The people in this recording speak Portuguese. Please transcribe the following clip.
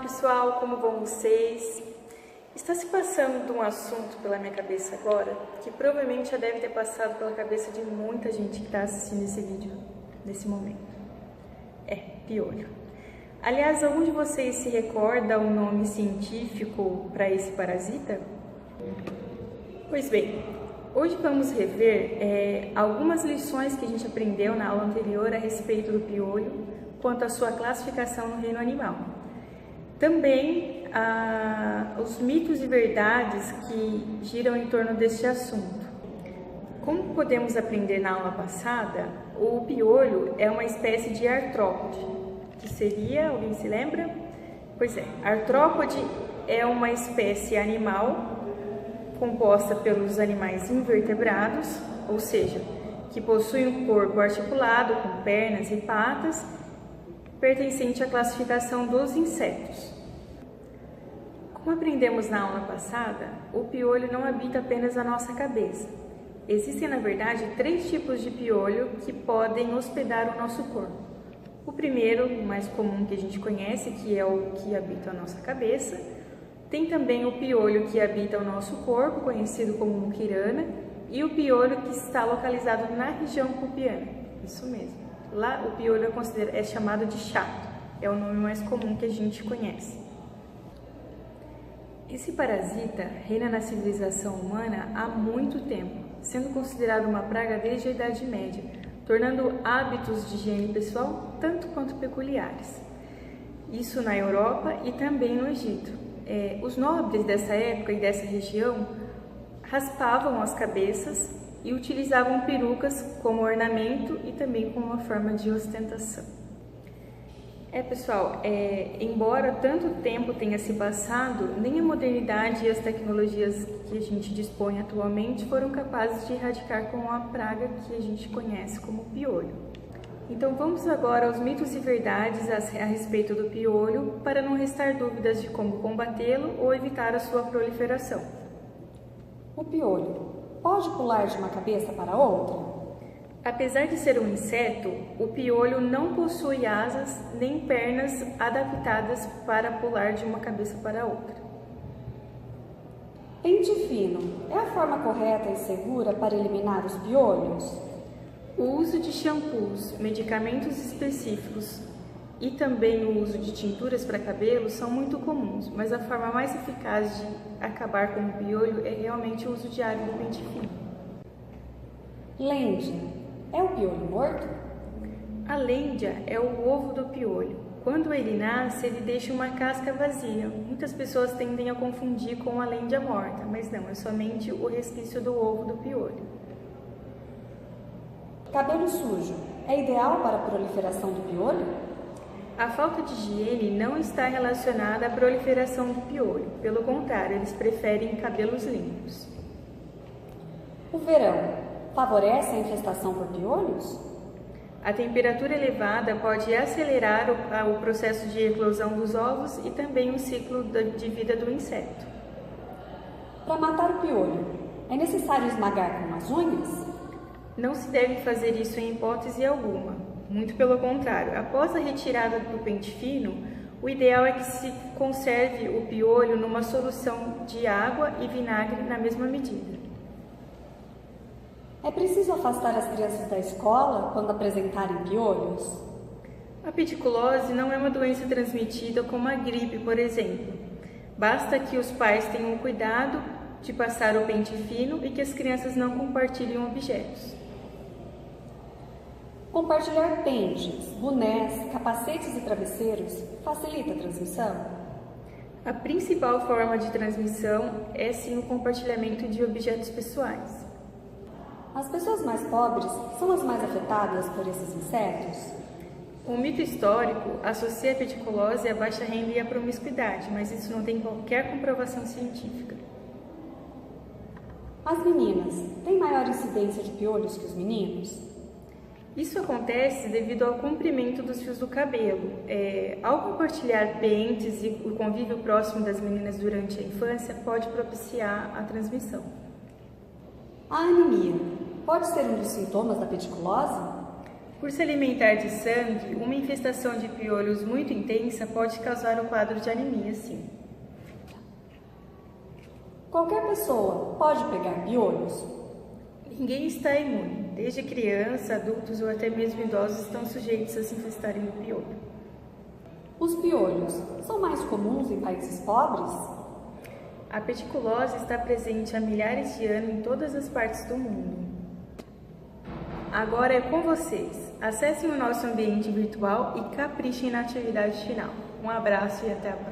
pessoal, como vão vocês? Está se passando um assunto pela minha cabeça agora que provavelmente já deve ter passado pela cabeça de muita gente que está assistindo esse vídeo nesse momento. É piolho. Aliás, algum de vocês se recorda o nome científico para esse parasita? Pois bem, hoje vamos rever algumas lições que a gente aprendeu na aula anterior a respeito do piolho quanto à sua classificação no reino animal. Também os mitos e verdades que giram em torno deste assunto. Como podemos aprender na aula passada, o piolho é uma espécie de artrópode, que seria, alguém se lembra? Pois é, artrópode é uma espécie animal composta pelos animais invertebrados, ou seja, que possui um corpo articulado com pernas e patas, pertencente à classificação dos insetos. Como aprendemos na aula passada, o piolho não habita apenas a nossa cabeça. Existem, na verdade, 3 tipos de piolho que podem hospedar o nosso corpo. O primeiro, o mais comum que a gente conhece, que é o que habita a nossa cabeça. Tem também o piolho que habita o nosso corpo, conhecido como muquirana, e o piolho que está localizado na região pubiana. Isso mesmo. Lá o piolho é chamado de chato, é o nome mais comum que a gente conhece. Esse parasita reina na civilização humana há muito tempo, sendo considerado uma praga desde a Idade Média, tornando hábitos de higiene pessoal tanto quanto peculiares. Isso na Europa e também no Egito. Os nobres dessa época e dessa região raspavam as cabeças e utilizavam perucas como ornamento e também como uma forma de ostentação. Pessoal, embora tanto tempo tenha se passado, nem a modernidade e as tecnologias que a gente dispõe atualmente foram capazes de erradicar com a praga que a gente conhece como piolho. Então vamos agora aos mitos e verdades a respeito do piolho para não restar dúvidas de como combatê-lo ou evitar a sua proliferação. O piolho pode pular de uma cabeça para outra? Apesar de ser um inseto, o piolho não possui asas nem pernas adaptadas para pular de uma cabeça para outra. Pente fino é a forma correta e segura para eliminar os piolhos? O uso de shampoos, medicamentos específicos e também o uso de tinturas para cabelo são muito comuns, mas a forma mais eficaz de acabar com o piolho é realmente o uso diário do pente fino. Lêndia é o piolho morto? A lêndia é o ovo do piolho. Quando ele nasce, ele deixa uma casca vazia. Muitas pessoas tendem a confundir com a lêndia morta, mas não, é somente o resquício do ovo do piolho. Cabelo sujo é ideal para a proliferação do piolho? A falta de higiene não está relacionada à proliferação do piolho. Pelo contrário, eles preferem cabelos limpos. O verão favorece a infestação por piolhos? A temperatura elevada pode acelerar o processo de eclosão dos ovos e também o ciclo de vida do inseto. Para matar o piolho, é necessário esmagar com as unhas? Não se deve fazer isso em hipótese alguma. Muito pelo contrário, após a retirada do pente fino, o ideal é que se conserve o piolho numa solução de água e vinagre na mesma medida. É preciso afastar as crianças da escola quando apresentarem piolhos? A pediculose não é uma doença transmitida como a gripe, por exemplo. Basta que os pais tenham cuidado de passar o pente fino e que as crianças não compartilhem objetos. Compartilhar pentes, bonés, capacetes e travesseiros facilita a transmissão? A principal forma de transmissão é sim o compartilhamento de objetos pessoais. As pessoas mais pobres são as mais afetadas por esses insetos? O mito histórico associa a pediculose à baixa renda e à promiscuidade, mas isso não tem qualquer comprovação científica. As meninas têm maior incidência de piolhos que os meninos? Isso acontece devido ao comprimento dos fios do cabelo. Ao compartilhar pentes e o convívio próximo das meninas durante a infância pode propiciar a transmissão. A anemia pode ser um dos sintomas da pediculose? Por se alimentar de sangue, uma infestação de piolhos muito intensa pode causar o quadro de anemia, sim. Qualquer pessoa pode pegar piolhos? Ninguém está imune. Desde criança, adultos ou até mesmo idosos estão sujeitos a se infestarem do piolho. Os piolhos são mais comuns em países pobres? A peticulose está presente há milhares de anos em todas as partes do mundo. Agora é com vocês. Acessem o nosso ambiente virtual e caprichem na atividade final. Um abraço e até a próxima.